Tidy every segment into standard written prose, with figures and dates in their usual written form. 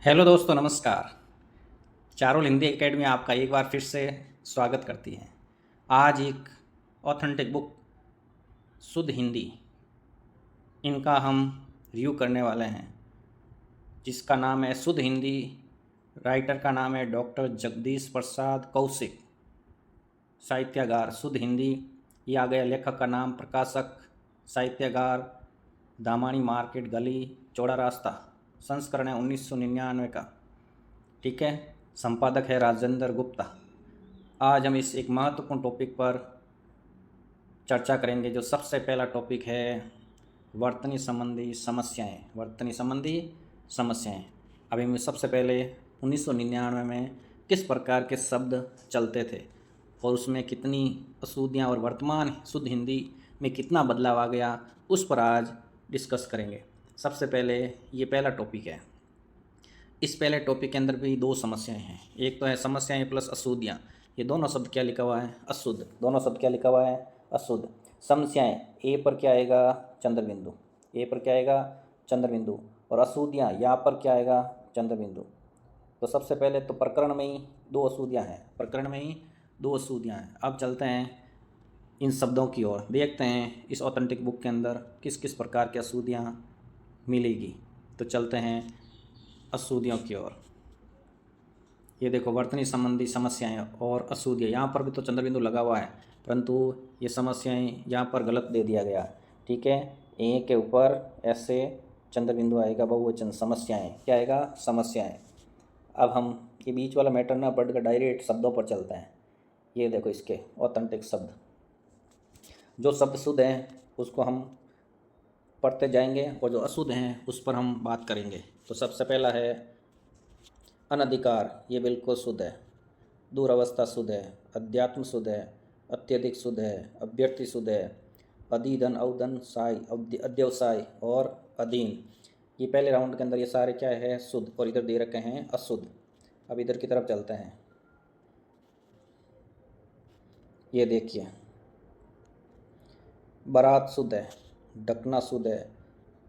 Hello दोस्तों, नमस्कार। चारोल Hindi academy आपका एक बार फिर से स्वागत करती है। आज एक ऑथेंटिक बुक शुद्ध हिंदी, इनका हम रिव्यू करने वाले हैं, जिसका नाम है शुद्ध हिंदी। राइटर का नाम है डॉक्टर जगदीश प्रसाद कौशिक। साहित्यागार शुद्ध हिंदी। ये आ गया लेखक का नाम, प्रकाशक साहित्यागार दामानी मार्केट गली चौड़ा रास्ता। संस्करण है 1999 का। ठीक है। संपादक है राजेंद्र गुप्ता। आज हम इस एक महत्वपूर्ण टॉपिक पर चर्चा करेंगे। जो सबसे पहला टॉपिक है वर्तनी संबंधी समस्याएं। वर्तनी संबंधी समस्याएं। अभी में सबसे पहले 1999 में किस प्रकार के शब्द चलते थे और उसमें कितनी अशुद्धियाँ और वर्तमान शुद्ध हिंदी में कितना बदलाव आ गया, उस पर आज डिस्कस करेंगे। सबसे पहले ये पहला टॉपिक है। इस पहले टॉपिक के अंदर भी दो समस्याएं हैं। एक तो है समस्याएं प्लस अशुद्धियाँ। ये दोनों शब्द क्या लिखा हुआ है? अशुद्ध। दोनों शब्द क्या लिखा हुआ है? अशुद्ध। समस्याएं, ए पर क्या आएगा? चंद्र बिंदु। ए पर क्या आएगा? चंद्र बिंदु। और अशुद्धियाँ यहाँ पर क्या आएगा? चंद्र बिंदु। तो सबसे पहले तो प्रकरण में ही दो अशुद्धियाँ हैं। प्रकरण में ही दो अशुद्धियाँ हैं। अब चलते हैं इन शब्दों की ओर, देखते हैं इस ऑथेंटिक बुक के अंदर किस किस प्रकार की अशुद्धियाँ मिलेगी। तो चलते हैं अशुद्धियों की ओर। ये देखो, वर्तनी संबंधी समस्याएं और अशुद्धियाँ। यहाँ पर भी तो चंद्र बिंदु लगा हुआ है, परंतु ये समस्याएं यहाँ पर गलत दे दिया गया। ठीक है। ए के ऊपर ऐसे चंद्र बिंदु आएगा, बहुवचन समस्याएं। क्या आएगा? समस्याएं। अब हम ये बीच वाला मैटर ना पढ़कर डायरेक्ट शब्दों पर चलते हैं। ये देखो इसके ऑथेंटिक शब्द। जो शब्द शुद्ध हैं उसको हम पढ़ते जाएंगे और जो अशुद्ध हैं उस पर हम बात करेंगे। तो सबसे पहला है अनधिकार। ये बिल्कुल शुद्ध है। दूरावस्था शुद्ध है। अध्यात्म शुद्ध है। अत्यधिक शुद्ध है। अभ्यर्थी शुद्ध है। अधिधन, अवधन, साय, अध्यवसाय और अधीन। ये पहले राउंड के अंदर ये सारे क्या है? शुद्ध। और इधर दे रखे हैं अशुद्ध। अब इधर की तरफ चलते हैं। ये देखिए, बारात शुद्ध है। ढकना शुद्ध है।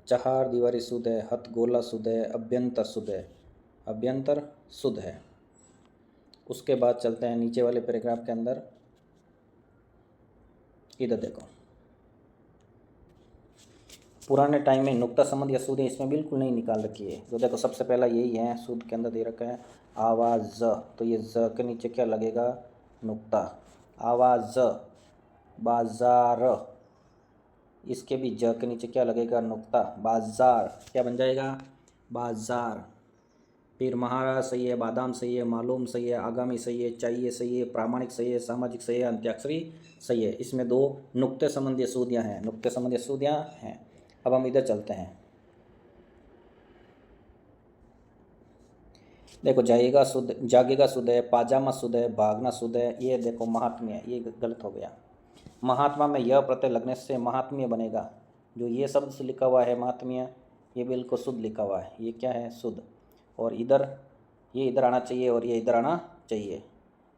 चहार दीवारी शुद्ध है। हथगोला शुद्ध है। अभ्यंतर शुद्ध है। अभ्यंतर शुद्ध है। उसके बाद चलते हैं नीचे वाले पैराग्राफ के अंदर। इधर देखो, पुराने टाइम में नुक्ता संबंधी अशुद्धि इसमें बिल्कुल नहीं निकाल रखी है। तो देखो, सबसे पहला यही है, शुद्ध के अंदर दे रखा है आवाज़ ज। तो ये ज के नीचे क्या लगेगा? नुक्ता। आवाज़। बाजार। इसके भी ज के नीचे क्या लगेगा? नुक्ता। बाजार क्या बन जाएगा? बाजार। फिर महाराज सही है, बादाम सही है, मालूम सही है, आगामी सही है, चाहिए सही है, प्रामाणिक सही है, सामाजिक सही है, अंत्याक्षरी सही है। इसमें दो नुक्ते संबंधी अशुद्धियाँ हैं। नुक्ते संबंधी अशुद्धियाँ हैं। अब हम इधर चलते हैं। देखो, जाएगा शुद्ध, जागेगा शुद्ध है, पाजामा शुद्ध है, भागना शुद्ध है। ये देखो महात्म्य, ये गलत हो गया। महात्मा में यह प्रत्यय लगने से महात्म्य बनेगा। जो ये शब्द से लिखा हुआ है महात्म्य, ये बिल्कुल शुद्ध लिखा हुआ है। ये क्या है? शुद्ध। और इधर ये इधर आना चाहिए और ये इधर आना चाहिए।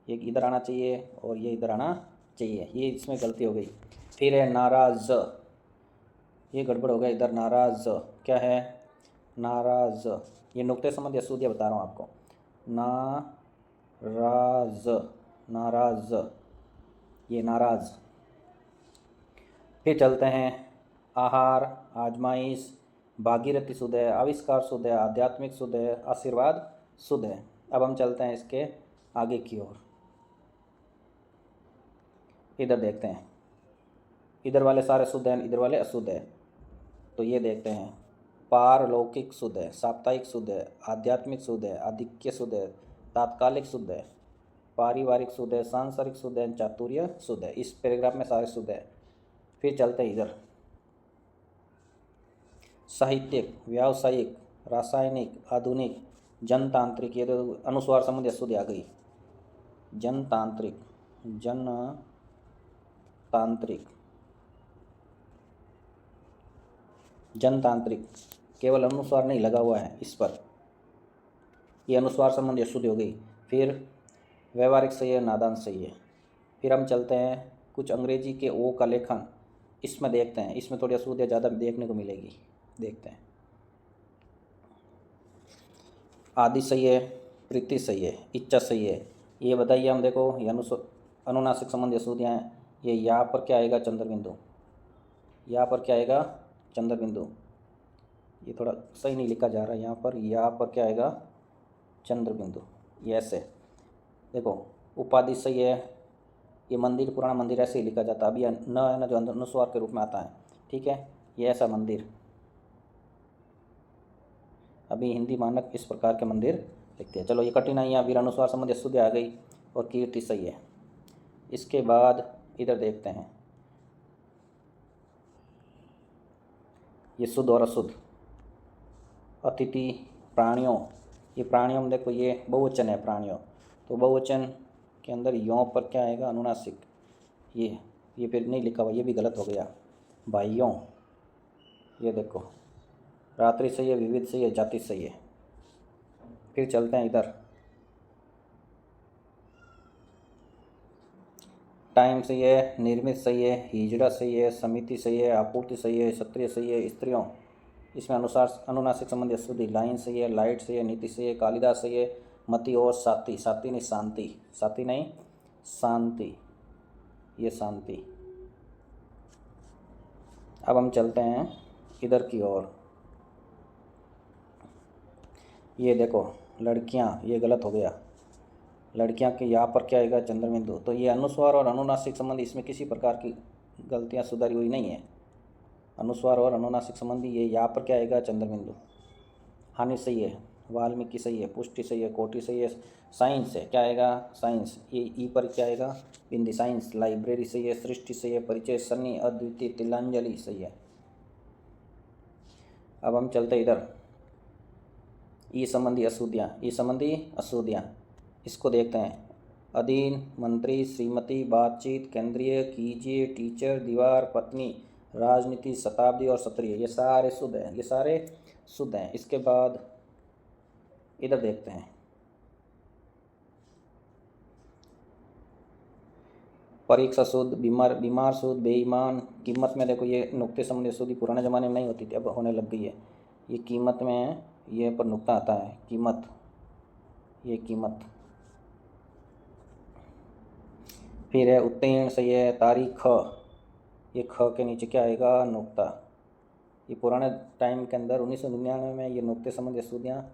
ये इधर आना चाहिए और ये इधर आना चाहिए। ये इसमें गलती हो गई। फिर है नाराज। ये गड़बड़ हो गया। इधर नाराज क्या है? नाराज। ये नुक्ते संबंधी अशुद्धियाँ बता रहा हूँ आपको। नाराज। नाराज। ये नाराज। फिर चलते हैं आहार, आजमाइश, भागीरथी शुद्ध है, आविष्कार शुद्ध है, आध्यात्मिक शुद्ध है, आशीर्वाद शुद्ध है। अब हम चलते हैं इसके आगे की ओर। इधर देखते हैं, इधर वाले सारे शुद्ध हैं, इधर वाले अशुद्ध है। तो ये देखते हैं, पारलौकिक शुद्ध है, साप्ताहिक शुद्ध है, आध्यात्मिक शुद्ध है, आधिक्य शुद्ध है, तात्कालिक शुद्ध है, पारिवारिक शुद्ध है, सांसारिक शुद्ध है, चातुर्य शुद्ध है। इस पैराग्राफ में सारे शुद्ध है। फिर चलते हैं इधर, साहित्यिक, व्यावसायिक, रासायनिक, आधुनिक, जनतांत्रिक। ये तो अनुस्वार संबंधी अशुद्धि आ गई। जनतांत्रिक, जनतांत्रिक, जनतांत्रिक। केवल अनुस्वार नहीं लगा हुआ है इस पर, ये अनुस्वार संबंधी अशुद्धि हो गई। फिर व्यवहारिक सही है, नादान सही है। फिर हम चलते हैं कुछ अंग्रेजी के ओ का लेखन, इसमें देखते हैं। इसमें थोड़ी अशुद्धियाँ ज़्यादा देखने को मिलेगी। देखते हैं। आदि सही है, प्रीति सही है, इच्छा सही है। ये बताइए हम, देखो ये अनुनासिक संबंध अशुद्धियाँ हैं। ये यहाँ पर क्या आएगा, चंद्र बिंदु। यहाँ पर क्या आएगा, चंद्र बिंदु। ये थोड़ा सही नहीं लिखा जा रहा है यहाँ पर क्या आएगा, चंद्र बिंदु। ये ऐसे देखो, उपाधि सही है। ये मंदिर, पुराना मंदिर ऐसे ही लिखा जाता है। अभी न है ना, जो अनुस्वार के रूप में आता है, ठीक है। ये ऐसा मंदिर, अभी हिंदी मानक इस प्रकार के मंदिर लिखते हैं। चलो, ये कठिनाइयाँ वीरानुस्वार संबंधी अशुद्धि आ गई, और कीर्ति सही है। इसके बाद इधर देखते हैं, ये शुद्ध और अशुद्ध। अतिथि, प्राणियों। ये प्राणियों में देखो, ये बहुवचन है प्राणियों, तो बहुवचन के अंदर यों पर क्या आएगा, अनुनासिक। ये फिर नहीं लिखा हुआ, ये भी गलत हो गया। भाइयों, ये देखो, रात्रि सही है, विविध सही है, जाति सही है। फिर चलते हैं इधर, टाइम सही है, निर्मित सही है, हिजड़ा सही है, समिति सही है, आपूर्ति सही है, क्षत्रिय सही है, स्त्रियों। इसमें अनुनासिक संबंधी अशुद्धि, लाइन सही है, लाइट सही है, नीति सही है, कालिदास सही है, मति और साथी। साथी नहीं, शांति। साथी नहीं, शांति। ये शांति। अब हम चलते हैं इधर की ओर। ये देखो, लड़कियां, ये गलत हो गया। लड़कियां के यहाँ पर क्या आएगा, चंद्रबिंदु। तो ये अनुस्वार और अनुनासिक संबंधी, इसमें किसी प्रकार की गलतियाँ सुधारी हुई नहीं है। अनुस्वार और अनुनासिक संबंधी, ये यहाँ पर क्या आएगा, चंद्रबिंदु। हानि सही है, वाल्मीकि सही है, पुष्टि सही है, कोटि सही है, साइंस है, क्या आएगा, साइंस। ये ई पर क्या आएगा, बिंदी, साइंस। लाइब्रेरी सही है, सृष्टि सही है, परिचय, सन्नी, अद्वितीय, तिलांजलि सही है। अब हम चलते इधर, ई संबंधी अशुद्धियाँ। ई संबंधी अशुद्धियाँ, इसको देखते हैं। अधीन, मंत्री, श्रीमती, बातचीत, केंद्रीय, कीजिए, टीचर, दीवार, पत्नी, राजनीति, शताब्दी और क्षत्रिय। ये सारे शुद्ध हैं, ये सारे शुद्ध हैं। इसके बाद इधर देखते हैं, परीक्षा शुद्ध, बीमार शुद्ध, बेईमान। कीमत में देखो, ये नुक्ते संबंधी शुद्धि पुराने ज़माने में नहीं होती थी, अब होने लग गई है। ये कीमत में, ये पर नुक्ता आता है, कीमत। ये कीमत। फिर है उत्तीर्ण सही है, तारीख। ये ख के नीचे क्या आएगा, नुक्ता। ये पुराने टाइम के अंदर 1999 में ये नुक्ते संबंधी अशुद्धियाँ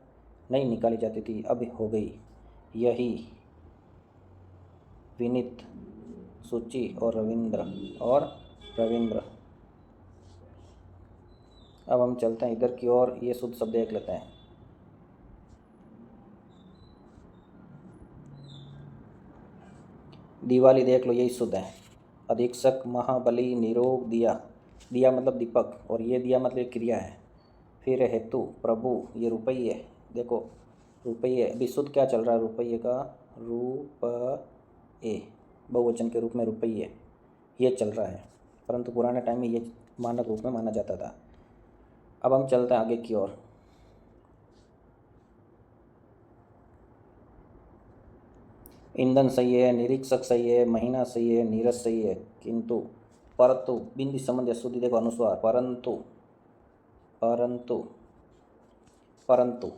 नहीं निकाली जाती थी, अब हो गई। यही, विनीत, सूची और रविंद्र। अब हम चलते हैं इधर की ओर, ये शुद्ध शब्द देख लेते हैं। दिवाली देख लो, यही शुद्ध है। अधीक्षक, महाबली, निरोग, दिया। दिया मतलब दीपक, और ये दिया मतलब एक क्रिया है। फिर हेतु, प्रभु, ये रुपये। देखो, रुपये, अभी शुद्ध क्या चल रहा है, रुपये का, रुपये, बहुवचन के रूप में रुपये, ये चल रहा है। परंतु पुराने टाइम में ये मानक रूप में माना जाता था। अब हम चलते हैं आगे की ओर। ईंधन सही है, निरीक्षक सही है, महीना सही है, नीरस सही है, किंतु, परंतु, बिंदी संबंधी अशुद्धि देखो, अनुस्वार, परंतु, परंतु, परंतु।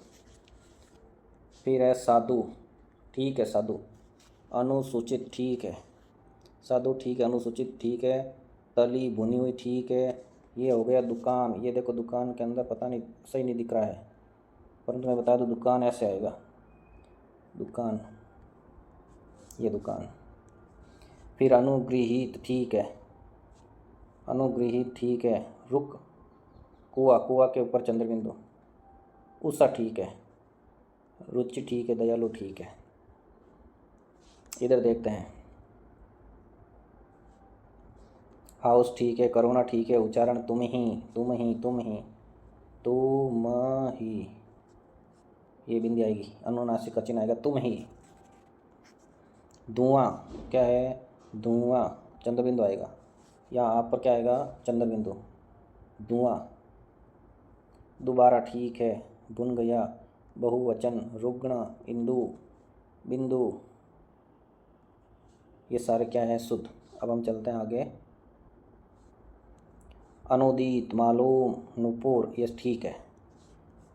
फिर है साधु, ठीक है, साधु। अनुसूचित, ठीक है, साधु ठीक है, अनुसूचित ठीक है, तली, भुनी हुई, ठीक है। ये हो गया दुकान। ये देखो, दुकान के अंदर पता नहीं, सही नहीं दिख रहा है, परंतु मैं बता दूँ, दुकान ऐसे आएगा, दुकान, ये दुकान। फिर अनुगृहीत, ठीक है, अनुगृहीत ठीक है। रुक, कुआ, कुआ के ऊपर चंद्रबिंदु। उषा ठीक है, रुचि ठीक है, दयालु ठीक है। इधर देखते हैं, हाउस ठीक है, करुणा ठीक है, उच्चारण तुम ही, तुम ही, तुम ही, तुम ही। ये बिंदी आएगी, अनुनासिक का चिन्ह आएगा, तुम ही। धुआं, क्या है, धुआं, चंद्रबिंदु आएगा। यहाँ आप पर क्या आएगा, चंद्रबिंदु, धुआं। दोबारा ठीक है, बुन गया, बहुवचन, रुग्ण, इंदु, बिंदु। ये सारे क्या है, शुद्ध। अब हम चलते हैं आगे। अनुदित, मालूम, नुपुर, ये ठीक है।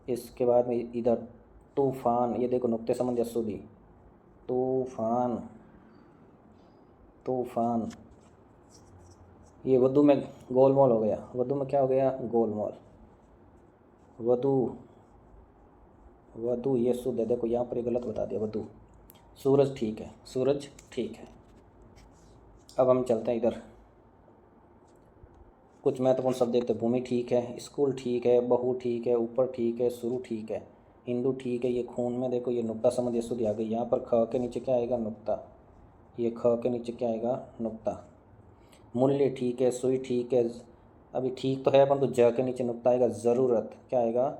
इसके बाद में इधर तूफान, ये देखो नुक्ते संबंधी अशुद्धि, तूफान, तूफान। ये वधु में गोलमोल हो गया, वधु में क्या हो गया, गोलमोल, वधु, वधु ये शुद्ध है, देखो यहाँ पर ये गलत बता दिया, वधु। सूरज ठीक है, सूरज ठीक है। अब हम चलते हैं इधर, कुछ महत्वपूर्ण शब्द देखते हैं। भूमि ठीक है, स्कूल ठीक है, बहू ठीक है, ऊपर ठीक है, शुरू ठीक है, हिंदू ठीक है। ये खून में देखो ये नुक्ता संबंधी अशुद्धि आ गई, यहाँ पर ख के नीचे क्या आएगा, नुक्ता, ये ख के नीचे क्या आएगा, नुक्ता। मूल्य ठीक है, सुई ठीक है, अभी ठीक तो है परंतु ज के नीचे नुक्ता आएगा। ज़रूरत क्या आएगा,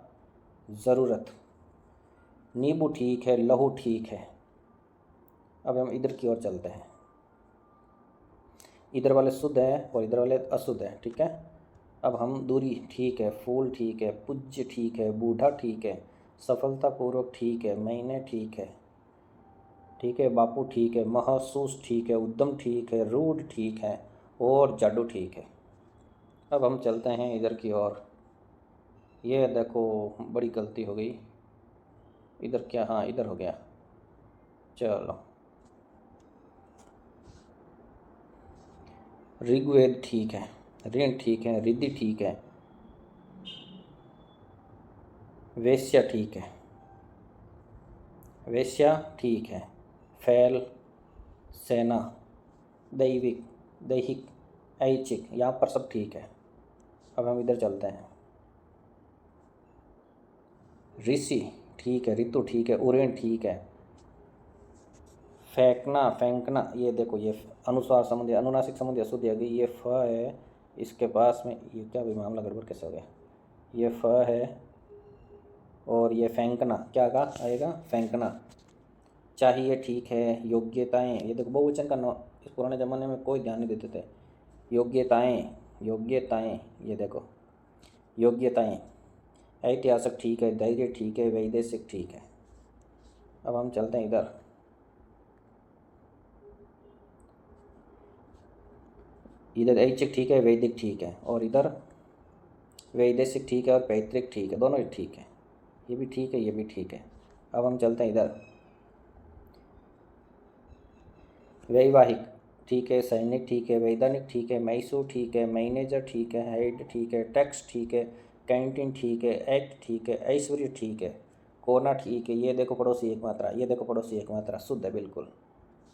ज़रूरत। नींबू ठीक है, लहू ठीक है। अब हम इधर की ओर चलते हैं, इधर वाले शुद्ध है और इधर वाले अशुद्ध है, ठीक है। अब हम दूरी ठीक है, फूल ठीक है, पूज्य ठीक है, बूढ़ा ठीक है, सफलतापूर्वक ठीक है, महीने ठीक है, ठीक है, बापू ठीक है, महसूस ठीक है, उद्यम ठीक है, रूढ़ ठीक है और जाडू ठीक है। अब हम चलते हैं इधर की ओर, ये देखो बड़ी गलती हो गई, इधर क्या, हाँ इधर हो गया, चलो। ऋग्वेद ठीक है, ऋण ठीक है, रिद्धि ठीक है, वेश्या ठीक है, वेश्या ठीक है, फैल, सेना, दैविक, दैहिक, ऐच्छिक, यहाँ पर सब ठीक है। अब हम इधर चलते हैं, ऋषि ठीक है, ऋतु ठीक है, उरेण ठीक है, फेंकना, फेंकना, ये देखो ये अनुस्वार संबंधी, अनुनासिक संबंधी अशुद्धि आ गई। ये फ है, इसके पास में ये क्या भी मामला गड़बड़ कैसे हो गया, ये फ है और ये फेंकना क्या का आएगा, फेंकना। चाहिए ठीक है, योग्यताएं, ये देखो बहुवचन का इस पुराने ज़माने में कोई ध्यान नहीं देते थे। योग्यताएं, योग्यताएं, ये देखो योग्यताएं। ऐतिहासिक ठीक है, धैर्य ठीक है, वैदेशिक ठीक है। अब हम चलते हैं इधर, इधर ऐच्छिक ठीक है, वैदिक ठीक है और इधर वैदेशिक ठीक है और पैतृक ठीक है, दोनों ही ठीक है, ये भी ठीक है, ये भी ठीक है। अब हम चलते हैं इधर, वैवाहिक ठीक है, सैनिक ठीक है, वैधानिक ठीक है, मैसूर ठीक है, मैनेजर ठीक है, हेड ठीक है, टैक्स ठीक है, कैंटीन ठीक है, एक्ट ठीक है, ऐश्वर्य ठीक है, कोना ठीक है। ये देखो पड़ोसी एक मात्रा, ये देखो पड़ोसी एक मात्रा, शुद्ध है बिल्कुल।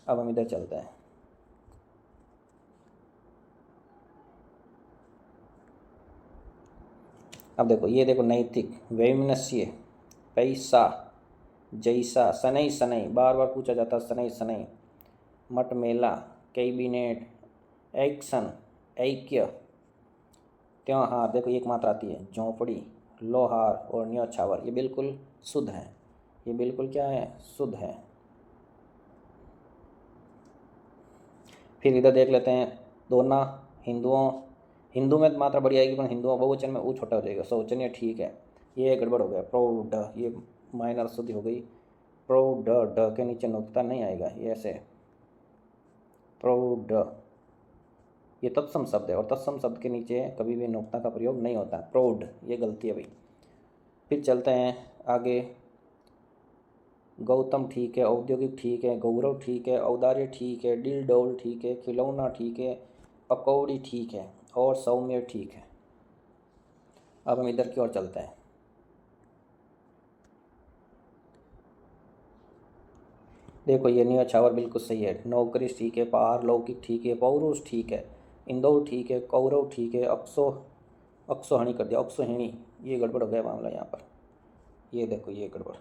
अब हम इधर चलते हैं, अब देखो ये देखो नैतिक, वैमनस्य, पैसा, जैसा, शनै शनै, बार बार पूछा जाता है शनै शनै, मटमेला, कैबिनेट, एक्शन, ऐक्य, त्योहार, देखो एक मात्रा आती है, झोंपड़ी, लोहार और न्यौछावर, ये बिल्कुल शुद्ध है, ये बिल्कुल क्या है, शुद्ध है। फिर इधर देख लेते हैं, दोना, हिंदुओं, हिंदू में मात्रा बड़ी आएगी पर हिंदुओं बहुवचन में ऊ छोटा हो जाएगा, शौचनीय ठीक है, ये गड़बड़ हो गया, प्रौढ़, ये माइनर शुद्धि हो गई, प्रौढ़, ढ के नीचे नुक्ता नहीं आएगा, ये ऐसे प्रौढ़, ये तत्सम शब्द है और तत्सम शब्द के नीचे कभी भी नुक्ता का प्रयोग नहीं होता, प्रौढ़, ये गलती है भाई। फिर चलते हैं आगे, गौतम ठीक है, औद्योगिक ठीक है, गौरव ठीक है, औदार्य ठीक है, डिल डोल ठीक है, खिलौना ठीक है, पकौड़ी ठीक है और सौम्य ठीक है। अब हम इधर की ओर चलते हैं, देखो ये न्यौछावर बिल्कुल सही है, नौकरी ठीक है, पहाड़ लौकिक ठीक है, पौरुष ठीक है, इंदौर ठीक है, कौरव ठीक है, अक्सोहणी कर दिया, अक्सोहिणी, ये गड़बड़ हो गया मामला यहाँ पर, ये देखो ये गड़बड़,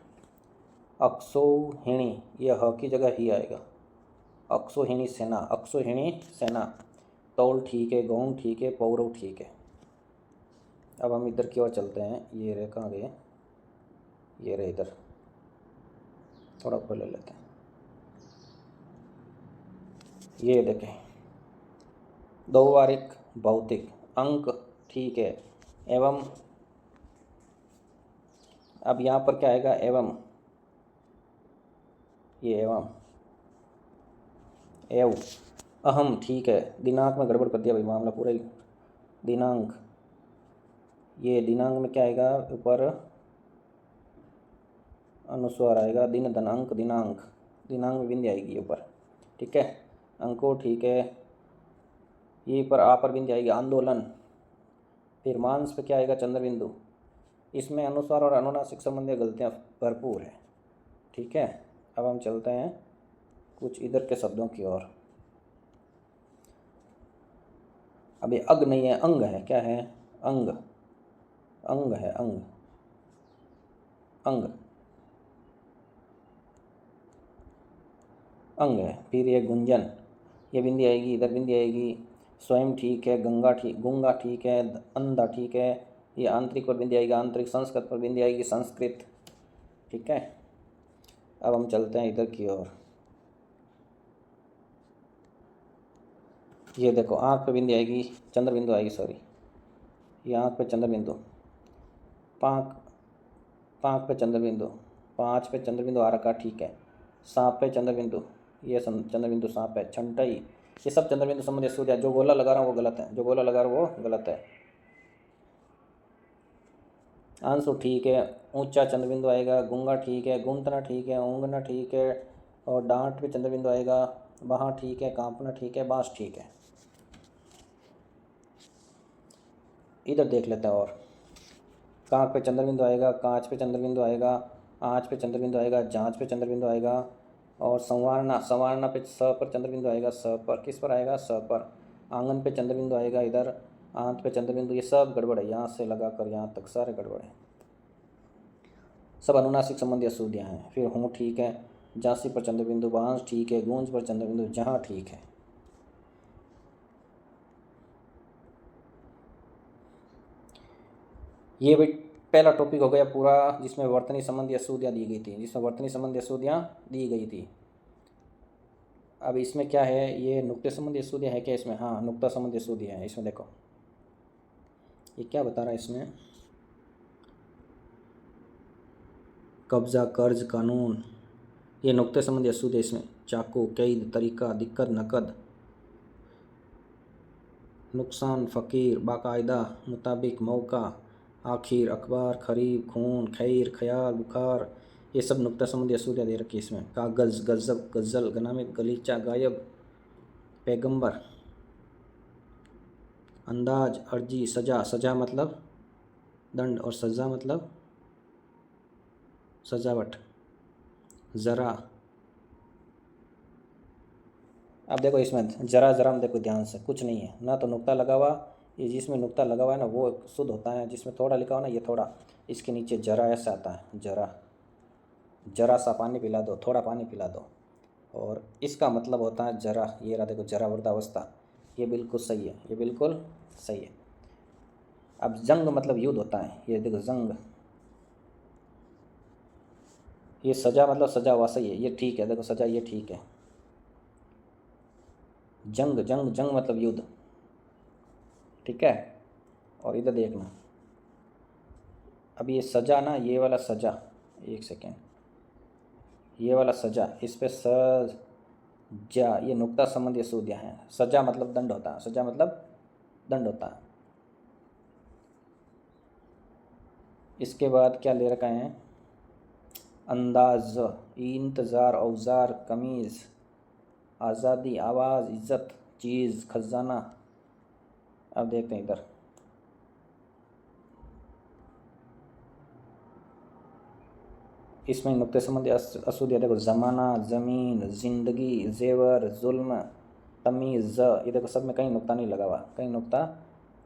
अक्सोहिणी, ये ह की जगह ही आएगा, अक्सोहिणी सेना, अक्सोहिणी सेना, तौल ठीक है, गौण ठीक है, पौरव ठीक है। अब हम इधर की ओर चलते हैं, ये रहे कहाँ गए, ये रहे इधर, थोड़ा ऊपर ले लेते हैं, ये देखें, व्यवहारिक, भौतिक, अंक ठीक है, एवं, अब यहाँ पर क्या आएगा, एवं, ये एवं, एव, अहम ठीक है, दिनांक में गड़बड़ कर दिया भाई मामला पूरा ही, दिनांक, ये दिनांक में क्या आएगा ऊपर, अनुस्वार आएगा, दिन धन अंक दिनांक, दिनांक में बिंदी आएगी ऊपर, ठीक है। अंको ठीक है, ये पर आ पर बिंदी आएगी, आंदोलन। फिर मांस पे क्या आएगा, चंद्र बिंदु। इसमें अनुस्वार और अनुनासिक संबंधी गलतियाँ भरपूर है, ठीक है। अब हम चलते हैं कुछ इधर के शब्दों की ओर। अब ये अग नहीं है, अंग है। क्या है, अंग, अंग है, अंग, अंग, अंग है। फिर ये गुंजन, ये बिंदी आएगी, इधर बिंदी आएगी। स्वयं ठीक है, गंगा ठीक, गूंगा ठीक है, अंधा ठीक है। ये आंतरिक पर बिंदी आएगी, आंतरिक। संस्कृत पर बिंदी आएगी, संस्कृत, ठीक है। अब हम चलते हैं इधर की ओर। ये देखो, आँख पे बिंदी आएगी, चंद्र बिंदु आएगी, सॉरी, ये आँख पे चंद्र बिंदु। पाँख, पाँख पे चंद्र बिंदु, पाँच पे चंद्र बिंदु आ रखा, ठीक है। सांप पे चंद्र बिंदु, ये चंद्र बिंदु सांप है। छंटई, ये सब चंद्र बिंदु संबंधी सूर्य। जो गोला लगा रहा हूँ वो गलत है, जो गोला लगा रहा हूँ वो गलत है। आंसू ठीक है, ऊंचा चंद्र बिंदु आएगा। गूंगा ठीक है, गूंतना ठीक है, ऊँगना ठीक है, और डांट पे चंद्र बिंदु आएगा। वहाँ ठीक है, कांपना ठीक है, बाँस ठीक है। इधर देख लेते हैं। और कांक पे चंद्र बिंदु आएगा, कांच पे चंद्र बिंदु आएगा, आँच पे चंद्र बिंदु आएगा, जांच पे चंद्र बिंदु आएगा। और संवारना, संवारना पे स पर चंद्र बिंदु आएगा, स पर, किस पर आएगा, स पर। आंगन पे चंद्र बिंदु आएगा, इधर। आंत पे चंद्र बिंदु, ये सब गड़बड़ है, यहाँ से लगा कर यहाँ तक सारे गड़बड़ है, सब अनुनासिक संबंधी अशुद्धियाँ हैं। फिर हूँ ठीक है, जांसी पर चंद्र बिंदु, बांस ठीक है, गूंज पर चंद्र बिंदु, जहाँ ठीक है। ये भी पहला टॉपिक हो गया पूरा, जिसमें वर्तनी संबंधी अशुद्धियाँ दी गई थी, जिसमें वर्तनी संबंधी अशुद्धियाँ दी गई थी। अब इसमें क्या है, ये नुक्ते संबंधी अशुद्धियाँ है क्या इसमें? हाँ, नुक्ता संबंधी अशुद्धियाँ है इसमें। देखो ये क्या बता रहा है इसमें, कब्जा, कर्ज, कानून, ये नुक्ते संबंधी अशुद्ध है इसमें। चाकू, कैद, तरीका, दिक्कत, नकद, नुकसान, फ़कीर, बाकायदा, मुताबिक, मौका, आखिर, अखबार, खरीब, खून, खैर, ख्याल, बुखार, ये सब नुक्ता संबंधी अशुद्धियाँ दे रखी है इसमें। कागज़, गज़ब, गज़ल, गनामित, गलीचा, गायब, पैगंबर, अंदाज, अर्जी, सजा, सजा मतलब दंड, और सजा मतलब सजावट, ज़रा। अब देखो इसमें जरा जरा में देखो ध्यान से, कुछ नहीं है ना, तो नुक्ता लगा हुआ, ये जिसमें नुक्ता लगा हुआ है ना वो शुद्ध होता है, जिसमें थोड़ा लिखा हुआ ना ये थोड़ा, इसके नीचे जरा ऐसा आता है, जरा, जरा सा पानी पिला दो, थोड़ा पानी पिला दो, और इसका मतलब होता है जरा। ये रहा देखो, जरा वृद्धावस्था, ये बिल्कुल सही है, ये बिल्कुल सही है। अब जंग मतलब युद्ध होता है, ये देखो जंग। ये सजा मतलब सजा हुआ, सही है, ये ठीक है, देखो सजा, ये ठीक है। जंग, जंग, जंग मतलब युद्ध, ठीक है। और इधर देखना, अब ये सजा ना, ये वाला सजा, एक सेकेंड, ये वाला सजा, इस पे सजा, ये नुक्ता संबंधी अशुद्धियाँ हैं। सजा मतलब दंड होता है, सजा मतलब दंड होता है। इसके बाद क्या ले रखा है, अंदाज, इंतज़ार, औजार, कमीज़, आज़ादी, आवाज़, इज़्ज़त, चीज़, खजाना। अब देखते हैं इधर, इसमें नुक्ते संबंधी अशुद्धियाँ देखो, ज़माना, ज़मीन, ज़िंदगी, जेवर, जुल्म, तमीज़। ये देखो सब में कहीं नुक्ता नहीं लगा हुआ, कहीं नुक्ता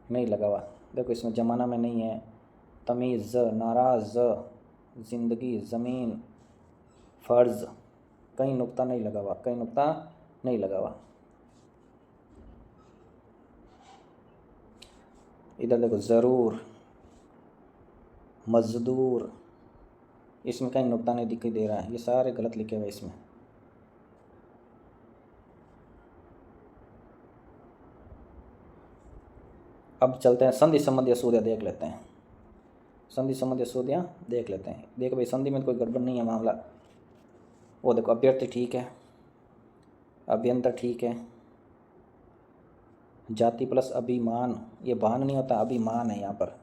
नहीं लगा हुआ। देखो इसमें ज़माना में नहीं है, तमीज़, नाराज़, ज़िंदगी, ज़मीन, फ़र्ज़, कहीं नुक्ता नहीं लगा हुआ, कहीं नुक्ता नहीं लगा हुआ। इधर देखो, ज़रूर, मज़दूर, इसमें कहीं नुक्ता नहीं दिखाई दे रहा है, ये सारे गलत लिखे हुए इसमें। अब चलते हैं संधि संबंधी अशुद्धियाँ देख लेते हैं, संधि संबंधी अशुद्धियाँ देख लेते हैं। देखो भाई, संधि में कोई गड़बड़ नहीं है मामला। वो देखो, अभ्यर्थी ठीक है, अभ्यंतर ठीक है, जाति प्लस अभिमान, ये भान नहीं होता, अभिमान है यहाँ पर।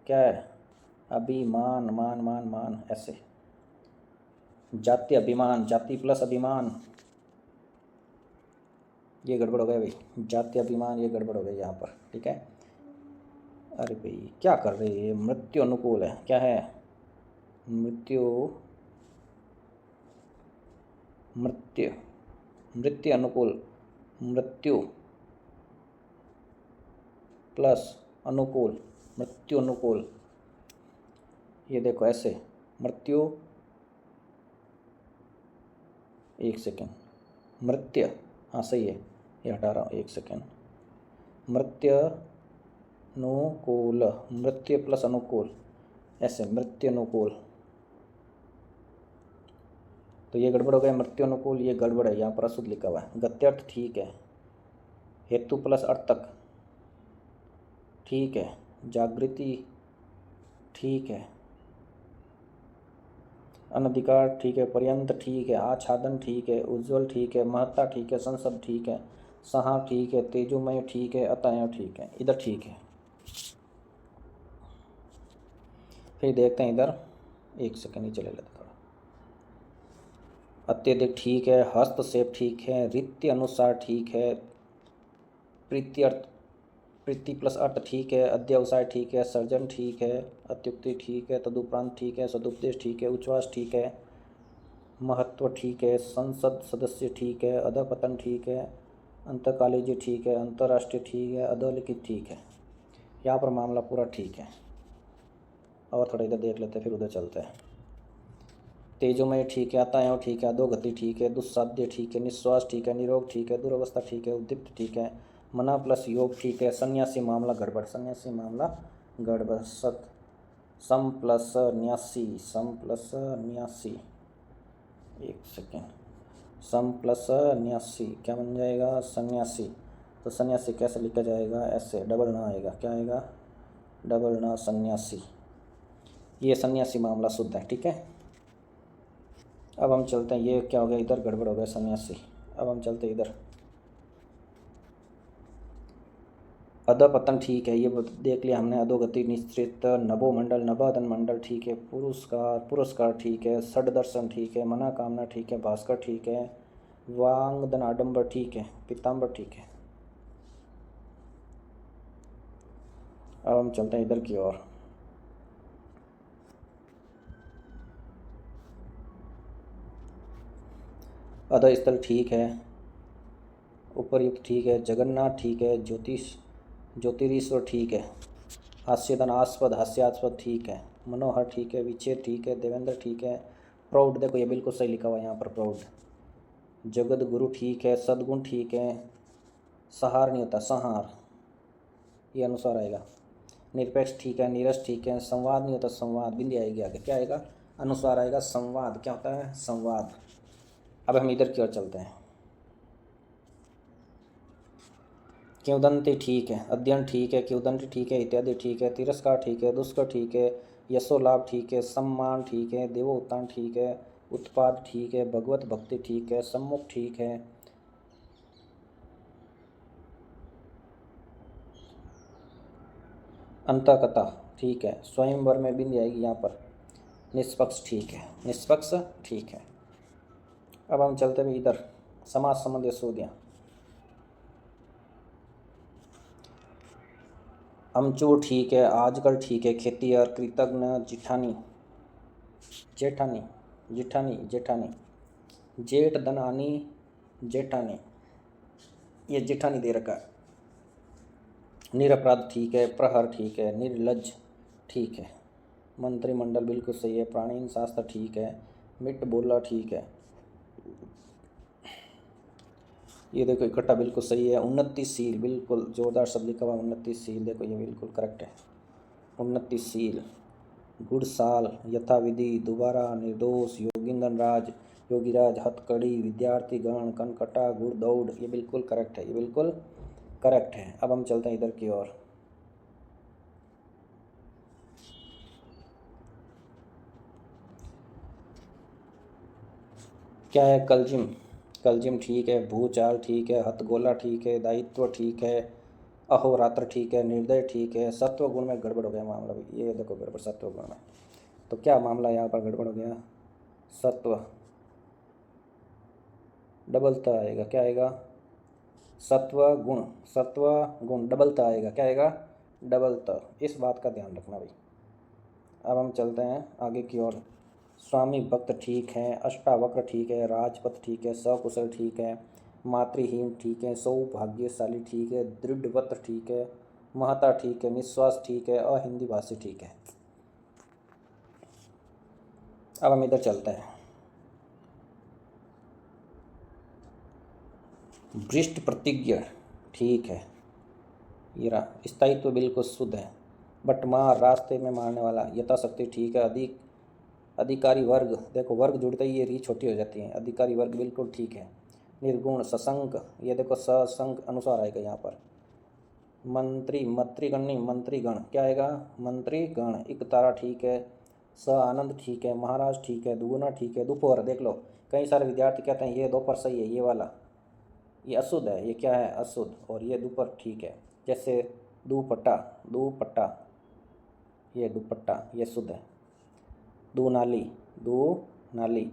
क्या है, अभिमान, मान मान मान ऐसे। जाति अभिमान, जाति प्लस अभिमान, ये गड़बड़ हो गया भाई। जाति अभिमान ये गड़बड़ हो गई यहाँ पर, ठीक है। अरे भाई क्या कर रहे हैं, मृत्यु अनुकूल है, क्या है, मृत्यु, मृत्यु, मृत्यु अनुकूल, मृत्यु प्लस अनुकूल, मृत्यु अनुकूल, ये देखो ऐसे, मृत्यु, एक सेकेंड, मृत्यु, हाँ सही है, ये हटा रहा हूँ, एक सेकेंड, मृत्यु अनुकूल, मृत्यु प्लस अनुकूल, ऐसे मृत्यु अनुकूल, तो ये गड़बड़ हो गया, मृत्यु अनुकूल ये गड़बड़ है, यहाँ पर अशुद्ध लिखा हुआ है। गत्यर्थ ठीक है, हेतु प्लस अर्थक ठीक है, जागृति ठीक है, अनधिकार ठीक है, पर्यंत ठीक है, आच्छादन ठीक है, उज्ज्वल ठीक है, महत्ता ठीक है, संसद ठीक है, सहा ठीक है, तेजोमय ठीक है, अतएव ठीक है, इधर ठीक है। फिर देखते हैं इधर, एक सेकंड ही चले लेते थोड़ा, अत्यधिक ठीक है, हस्तक्षेप ठीक है, रीति अनुसार ठीक है, प्रीत्यर्थ, प्रीति प्लस अर्थ ठीक है, अध्यवसाय ठीक है, सर्जन ठीक है, अत्युक्ति ठीक है, तदुपरांत ठीक है, सदुपदेश ठीक है, उच्छ्वास ठीक है, महत्व ठीक है, संसद सदस्य ठीक है, अधपतन ठीक है, अंतकालीजी ठीक है, अंतर्राष्ट्रीय ठीक है, अधोलिखित ठीक है। यहाँ पर मामला पूरा ठीक है। और थोड़ा इधर देख लेते हैं, फिर उधर चलते हैं। तेजोमय ठीक है, अतएव ठीक है, अधोगति ठीक है, दुस्साध्य ठीक है, निश्वास ठीक है, निरोग ठीक है, दुरवस्था ठीक है, उद्दीप्त ठीक है, मना प्लस योग ठीक है, सन्यासी मामला गड़बड़, सन्यासी मामला गड़बड़, सम प्लस न्यासी, सम प्लस न्यासी, एक सेकेंड, सम प्लस न्यासी क्या बन जाएगा, सन्यासी, तो सन्यासी कैसे लिखा जाएगा, ऐसे डबल ना आएगा, क्या आएगा, डबल ना, सन्यासी, ये सन्यासी मामला शुद्ध है, ठीक है। अब हम चलते हैं, ये क्या हो गया, इधर गड़बड़ हो गया सन्यासी। अब हम चलते हैं इधर, अधपतन ठीक है, ये देख लिया हमने, अधोगति निश्चित, नभोमंडल, नभाधन मंडल ठीक है, पुरस्कार, पुरस्कार ठीक है, षड्दर्शन ठीक है, मनाकामना ठीक है, भास्कर ठीक है, वांगदन आडंबर ठीक है, पीताम्बर ठीक है। अब हम चलते हैं इधर की ओर, अधस्थल ठीक है, उपरयुक्त ठीक है, जगन्नाथ ठीक है, ज्योतिरीश्वर ठीक है, हास्यधन आस्पद, हास्यास्पद ठीक है, मनोहर ठीक है, विच्छेद ठीक है, देवेंद्र ठीक है, प्रौढ़, देखो ये बिल्कुल सही लिखा हुआ है यहाँ पर, प्रौढ़, जगत गुरु ठीक है, सद्गुण ठीक है, सहार नहीं होता, संहार, ये अनुसार आएगा, निरपेक्ष ठीक है, नीरस ठीक है, संवाद नहीं होता, संवाद, बिंदी आएगी आगे, क्या आएगा, अनुसार आएगा, संवाद, क्या होता है, संवाद। अब हम इधर की ओर चलते हैं, किंवदंती ठीक है, अध्ययन ठीक है, किंवदंती ठीक है, इत्यादि ठीक है, तिरस्कार ठीक है, दुष्कर ठीक है, यशोलाभ ठीक है, सम्मान ठीक है, देवोत्थान ठीक है, उत्पाद ठीक है, भगवत भक्ति ठीक है, सम्मुख ठीक है, अंतकथा ठीक है, स्वयंवर में बिंदी आएगी यहाँ पर, निष्पक्ष ठीक है, निष्पक्ष ठीक है। अब हम चलते हैं इधर, समाज संबंधी सूदियाँ, अमचूर ठीक है, आजकल ठीक है, खेतिहर, कृतज्ञ, जिठानी, जेठानी, जिठानी, जेठानी, जेठ धनानी, जेठानी, ये जेठानी दे रखा है, निरपराध ठीक है, प्रहर ठीक है, निर्लज ठीक है, मंत्रिमंडल बिल्कुल सही है, प्राणीन शास्त्र ठीक है, मिट बोला ठीक है, ये देखो इकट्ठा बिल्कुल सही है, उन्नतिशील बिल्कुल जोरदार शब्द लिखा हुआ, उन्नतिशील, देखो ये बिल्कुल करेक्ट है, उन्नतिशील, गुड़साल, यथाविधि, दोबारा, निर्दोष, योगिंदर राज, योगीराज, हथकड़ी, विद्यार्थीगण, कनकटा, गुड़ दौड़, ये बिल्कुल करेक्ट है, ये बिल्कुल करेक्ट है। अब हम चलते हैं इधर की ओर, क्या है, कलजिम, कलजिम ठीक है, भूचाल ठीक है, हथगोला ठीक है, दायित्व ठीक है, अहोरात्र ठीक है, निर्दय ठीक है, सत्व गुण में गड़बड़ हो गया मामला भी, ये देखो गड़बड़ सत्व गुण में, तो क्या मामला यहाँ पर गड़बड़ हो गया, सत्व, डबल त आएगा, क्या आएगा? सत्व गुण, सत्व गुण डबल त आएगा, क्या आएगा? डबल त। इस बात का ध्यान रखना भाई। अब हम चलते हैं आगे की ओर। स्वामी भक्त ठीक है, अष्टावक्र ठीक है, राजपथ ठीक है, सकुशल ठीक है, मातृहीन ठीक है, सौभाग्यशाली ठीक है, दृढ़वत ठीक है, महता ठीक है, निश्वास ठीक है, अहिंदी भाषी ठीक है। अब हम इधर चलते हैं। भ्रष्ट प्रतिज्ञ ठीक है, ये रहा। स्थायित्व बिल्कुल शुद्ध है। बटमार रास्ते में मारने वाला, यथाशक्ति ठीक है। अधिकारी वर्ग, देखो वर्ग जुड़ते ही ये री छोटी हो जाती है। अधिकारी वर्ग बिल्कुल ठीक है। निर्गुण सशंक, ये देखो सशंक अनुसार आएगा यहाँ पर। मंत्री, मंत्रीगण नहीं मंत्रीगण, क्या आएगा? मंत्रीगण। एक तारा ठीक है। स आनंद ठीक है। महाराज ठीक है। दुगुना ठीक है। दोपहर, देख लो कई सारे विद्यार्थी कहते हैं ये दोपहर सही है, ये वाला ये अशुद्ध है, ये क्या है? अशुद्ध। और ये दोपहर ठीक है। जैसे दुपट्टा, दुपट्टा, ये दुपट्टा ये शुद्ध है। दो नाली, दो नाली,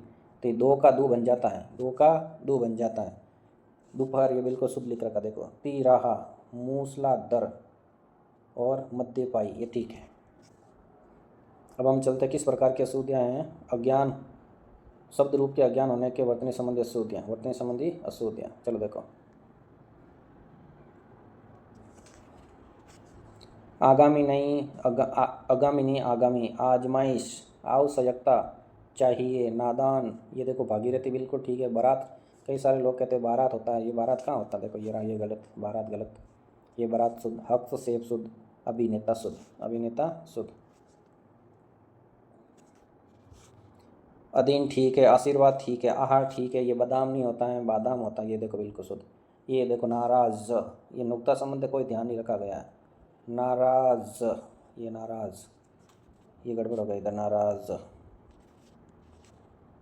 तो ये दो का दो बन जाता है, दो का दो बन जाता है। दोपहर ये बिल्कुल शुद्ध लिख रखा, देखो। तिराहा, मूसलाधार और मध्यपाई, ये ठीक है। अब हम चलते हैं किस प्रकार की अशुद्धियाँ हैं। अज्ञान, शब्द रूप के अज्ञान होने के वर्तनी संबंधी अशुद्धियाँ, वर्तनी संबंधी अशुद्धियाँ। चलो देखो, आगामी नहीं, आगामी नहीं आगामी, आजमाइश, आवश्यकता चाहिए, नादान, ये देखो भागीरथी बिल्कुल ठीक है। बारात, कई सारे लोग कहते हैं बारात होता है, ये बारात कहाँ होता है? देखो ये रहा, ये गलत, बारात गलत, ये बारात शुद्ध। हस्तक्षेप शुद्ध। अभिनेता शुद्ध, अभिनेता शुद्ध। अधीन ठीक है। आशीर्वाद ठीक है। आहार ठीक है। ये बादाम नहीं होता है, बादाम होता है, ये देखो बिल्कुल शुद्ध। ये देखो नाराज, ये नुक्ता संबंध कोई ध्यान नहीं रखा गया है। नाराज, ये नाराज, ये गड़बड़ हो गया इधर। नाराज,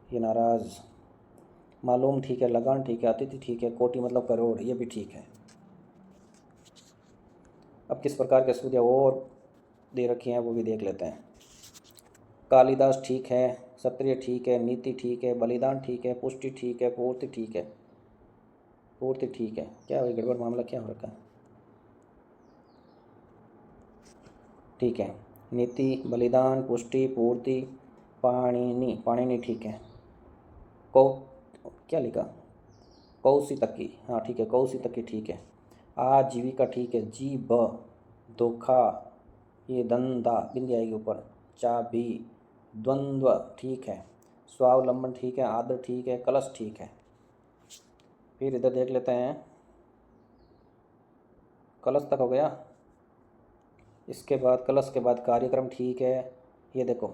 ये नाराज। मालूम ठीक है। लगान ठीक है। अतिथि ठीक है। कोटि मतलब करोड़, ये भी ठीक है। अब किस प्रकार के सूर्य और दे रखी हैं वो भी देख लेते हैं। कालिदास ठीक है। क्षत्रिय ठीक है। नीति ठीक है। बलिदान ठीक है। पुष्टि ठीक है। पूर्ति ठीक है। पूर्ति ठीक है, क्या भाई गड़बड़ मामला क्या हो रखा है? ठीक है। नीति, बलिदान, पुष्टि, पूर्ति, पाणिनि, पाणिनि ठीक है। कौ, क्या लिखा? कौशितकी, हाँ ठीक है, कौशितकी ठीक है। आजीविका ठीक है। जीभ, धोखा, ये धंधा, बिंदी आएगी ऊपर। चाबी, द्वंद्व ठीक है। स्वावलंबन ठीक है। आदर ठीक है। कलश ठीक है। फिर इधर देख लेते हैं, कलश तक हो गया। इसके बाद कलश के बाद कार्यक्रम ठीक है। ये देखो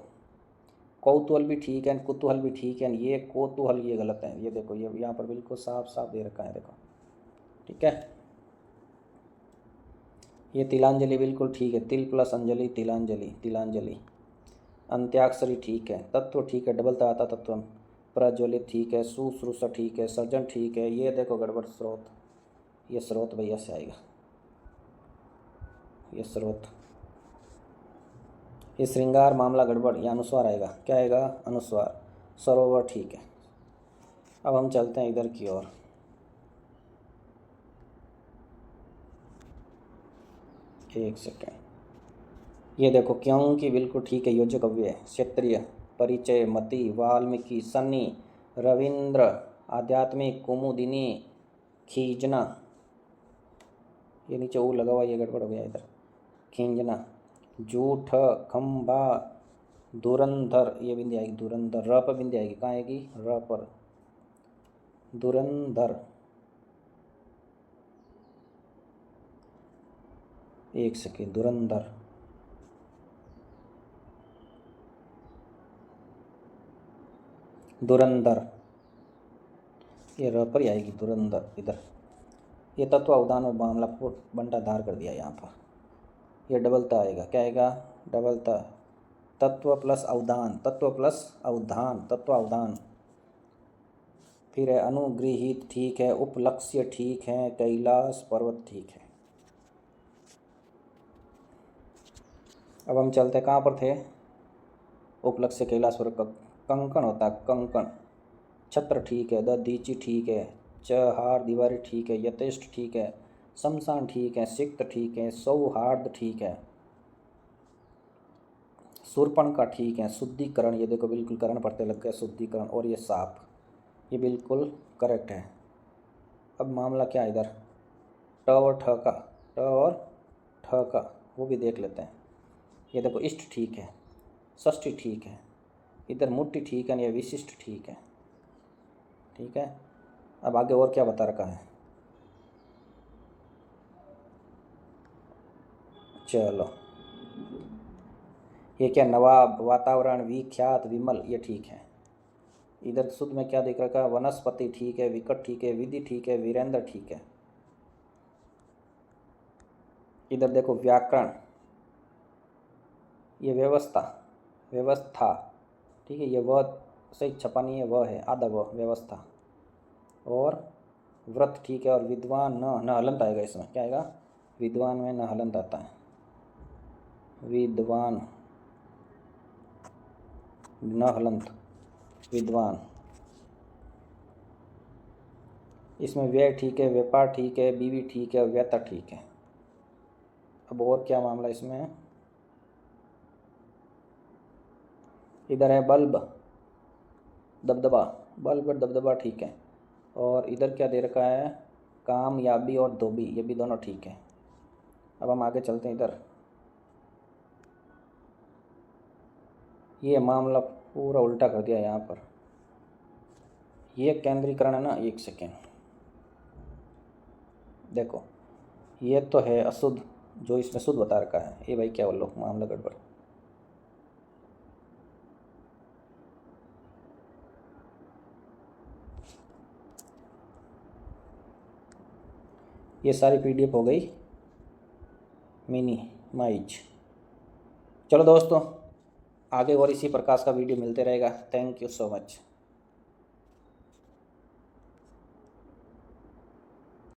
कौतूहल भी ठीक है, कुतूहल भी ठीक है। ये कौतूहल ये गलत है, ये देखो, ये यहाँ पर बिल्कुल साफ साफ दे रखा है, देखो ठीक है। ये तिलांजलि बिल्कुल ठीक है। तिल प्लस अंजलि, तिलांजलि, तिलांजलि। अंत्याक्षरी ठीक है। तत्व ठीक है, डबल आता तत्व। प्रज्वलित ठीक है। शुश्रूषा ठीक है। सर्जन ठीक है। ये देखो गड़बड़, स्रोत, ये स्रोत भैया से आएगा, ये स्रोत। ये श्रृंगार मामला गड़बड़, ये अनुस्वार आएगा, क्या आएगा? अनुस्वार। सरोवर ठीक है। अब हम चलते हैं इधर की ओर। एक सेकेंड, ये देखो क्योंकि बिल्कुल ठीक है, योजक अव्यय है। क्षत्रिय, परिचय, मति, वाल्मीकि, सन्नी, रविंद्र, आध्यात्मिक, कुमुदिनी, खींचना, ये नीचे ऊ लगा हुआ, ये गड़बड़ हो गया इधर। खींचना, झूठ, खंबा, धुरंधर, ये बिंदी आएगी धुरंधर, र पर बिंदी आएगी, कहाँ आएगी? र पर। धुरंधर, एक सेकेंड, धुरंधर, धुरंधर, ये र पर ही आएगी धुरंधर इधर। ये तत्व अवधान और मामला बंटा धार कर दिया यहाँ पर। ये डबलता आएगा, क्या आएगा? डबलता। तत्व प्लस अवधान, तत्व प्लस अवधान, तत्व अवधान। फिर है अनुगृहित ठीक है। उपलक्ष्य ठीक है। कैलाश पर्वत ठीक है। अब हम चलते कहाँ पर थे? उपलक्ष्य कैलाश पर्वत। कंकण होता है, कंकण। छत्र ठीक है। दधीची ठीक है। चहार दीवारी ठीक है, यथेष्ट ठीक है, शमशान ठीक है, सिक्त ठीक है, सौहार्द ठीक है, सुरपण का ठीक है, शुद्धिकरण, ये देखो बिल्कुल करण पड़ते लग गए, शुद्धिकरण, और ये साप, ये बिल्कुल करेक्ट है। अब मामला क्या है इधर, ट और ठ का, ट और ठ का, वो भी देख लेते हैं। ये देखो इष्ट ठीक है, षष्ठी ठीक है, इधर मुट्ठी ठीक है, ये विशिष्ट ठीक है। ठीक है, अब आगे और क्या बता रखा है, चलो ये क्या, नवाब, वातावरण, विख्यात, विमल, ये ठीक है। इधर शुद्ध में क्या देख रखा है, वनस्पति ठीक है, विकट ठीक है, विधि ठीक है, वीरेंद्र ठीक है। इधर देखो व्याकरण, ये व्यवस्था, व्यवस्था ठीक है, ये व सही छपा नहीं है, वह है आधा व, व्यवस्था। और व्रत ठीक है, और विद्वान न हलंत आएगा इसमें, क्या आएगा, विद्वान में न हलंत आता है, विद्वान न हलंत, विद्वान। इसमें व्यय ठीक है, व्यापार ठीक है, बीवी ठीक है, और व्यता ठीक है। अब और क्या मामला इसमें, इधर है बल्ब, दबदबा, बल्ब और दबदबा ठीक है। और इधर क्या दे रखा है, कामयाबी और धोबी, ये भी दोनों ठीक है। अब हम आगे चलते हैं, इधर ये मामला पूरा उल्टा कर दिया यहाँ पर। ये केंद्रीकरण है ना, एक सेकेंड देखो, ये तो है अशुद्ध, जो इसमें शुद्ध बता रखा है, ये भाई क्या बोलो, मामला गड़बड़। ये सारी पीडीएफ हो गई मिनी माइज। चलो दोस्तों, आगे और इसी प्रकार का वीडियो मिलते रहेगा। Thank you so much.